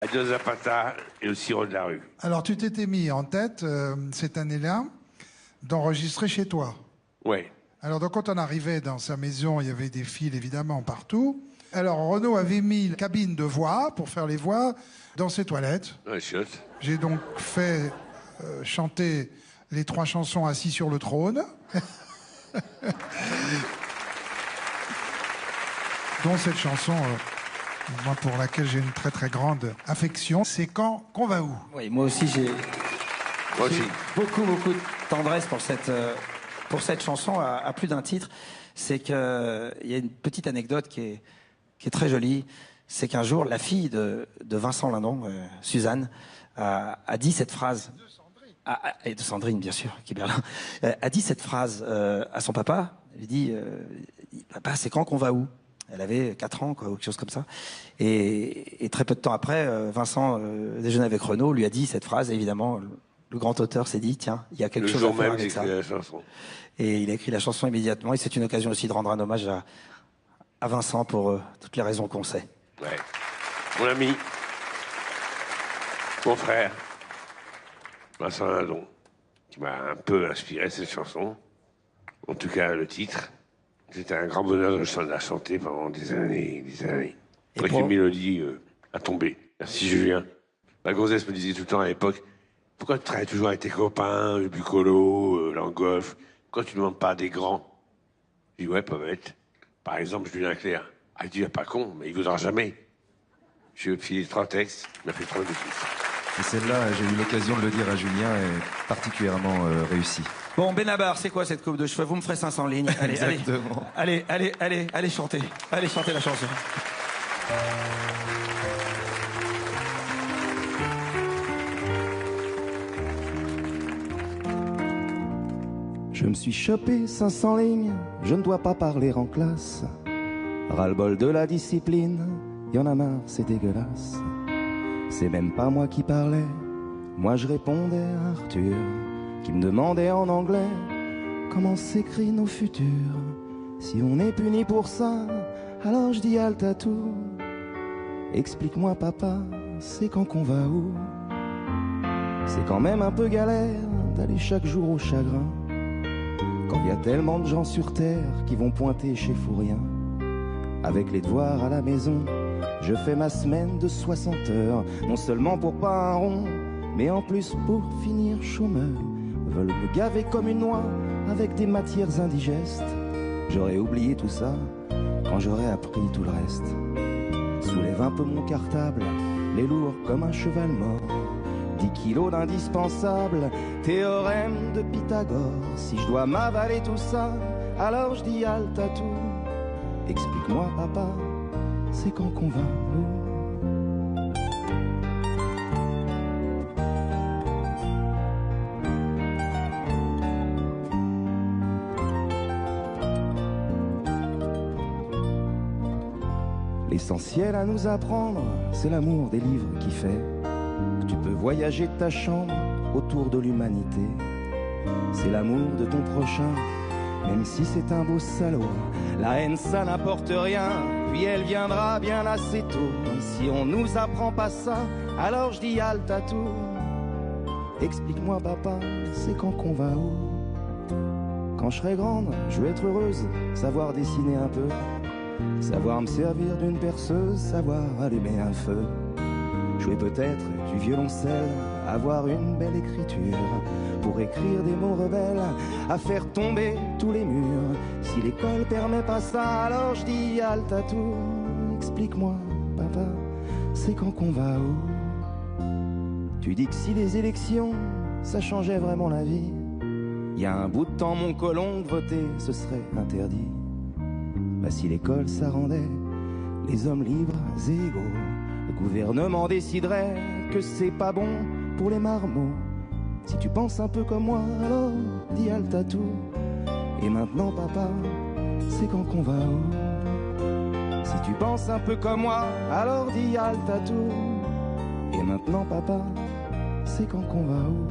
Adieu Zapata et le sirop de la rue. Alors, tu t'étais mis en tête, cette année-là, d'enregistrer chez toi. Ouais. Alors, donc, quand on arrivait dans sa maison, il y avait des fils, évidemment, partout. Alors, Renaud avait mis une cabine de voix pour faire les voix dans ses toilettes. Ouais, chiotte. J'ai donc fait chanter les 3 chansons assis sur le trône. Dont cette chanson... moi, pour laquelle j'ai une très très grande affection, c'est Quand qu'on va où. Oui, moi aussi j'ai beaucoup de tendresse pour cette chanson à plus d'un titre. C'est que il y a une petite anecdote qui est très jolie. C'est qu'un jour la fille de Vincent Lindon, Suzanne, a dit cette phrase. Et de Sandrine bien sûr, qui est Berlin, a dit cette phrase à son papa. Elle lui dit papa, c'est quand qu'on va où? Elle avait 4 ans, quoi, ou quelque chose comme ça. Et très peu de temps après, Vincent, déjeuner avec Renaud, lui a dit cette phrase. Et évidemment, le grand auteur s'est dit, tiens, il y a quelque chose à faire avec ça. La chanson. Et il a écrit la chanson immédiatement. Et c'est une occasion aussi de rendre un hommage à Vincent pour toutes les raisons qu'on sait. Ouais. Mon ami, mon frère, Vincent Lindon, qui m'a un peu inspiré cette chanson. En tout cas, le titre. C'était un grand bonheur de la chanter pendant des années et des années. Après qu'une mélodie a tombé. Merci Julien. Ma gonzesse me disait tout le temps à l'époque, pourquoi tu travailles toujours avec tes copains, le Bucolo, Langolf, pourquoi tu ne demandes pas à des grands? Je dis ouais, pas bête. Par exemple, Julien Clerc. Ah, il dit, pas con, mais il ne voudra jamais. Je lui ai filé 3 textes, il m'a fait 3 de suite. Et celle-là, j'ai eu l'occasion de le dire à Julien, est particulièrement réussie. Bon, Benabar, c'est quoi cette coupe de cheveux? Vous me ferez 500 lignes. Allez, Exactement. allez chanter. Allez chanter la chanson. Je me suis chopé 500 lignes, je ne dois pas parler en classe. Ras-le-bol de la discipline, y en a marre, c'est dégueulasse. C'est même pas moi qui parlais, moi je répondais à Arthur, qui me demandait en anglais comment s'écrit nos futurs. Si on est puni pour ça, alors je dis halte à tout. Explique-moi papa, c'est quand qu'on va où? C'est quand même un peu galère d'aller chaque jour au chagrin, quand il y a tellement de gens sur terre qui vont pointer chez Fourien. Avec les devoirs à la maison, je fais ma semaine de 60 heures, non seulement pour pas un rond, mais en plus pour finir chômeur. Veulent me gaver comme une noix avec des matières indigestes. J'aurais oublié tout ça quand j'aurais appris tout le reste. Soulève un peu mon cartable, les lourds comme un cheval mort. 10 kilos d'indispensable, théorème de Pythagore. Si je dois m'avaler tout ça, alors je dis halte à tout. Explique-moi papa, c'est quand qu'on va où? L'essentiel à nous apprendre, c'est l'amour des livres qui fait que tu peux voyager de ta chambre autour de l'humanité. C'est l'amour de ton prochain, même si c'est un beau salaud. La haine ça n'apporte rien, puis elle viendra bien assez tôt. Si on nous apprend pas ça, alors je dis halte à tout. Explique-moi papa, c'est quand qu'on va où? Quand je serai grande, je veux être heureuse, savoir dessiner un peu, savoir me servir d'une perceuse, savoir allumer un feu, jouer peut-être du violoncelle, avoir une belle écriture pour écrire des mots rebelles, à faire tomber tous les murs. Si l'école permet pas ça, alors je dis halte à tout. Explique-moi papa, c'est quand qu'on va où? Tu dis que si les élections, ça changeait vraiment la vie, il y a un bout de temps mon colon de voter, ce serait interdit. Bah si l'école ça rendait les hommes libres et égaux, le gouvernement déciderait que c'est pas bon pour les marmots. Si tu penses un peu comme moi, alors dis halte à tout. Et maintenant papa, c'est quand qu'on va où? Si tu penses un peu comme moi, alors dis halte à tout. Et maintenant papa, c'est quand qu'on va où?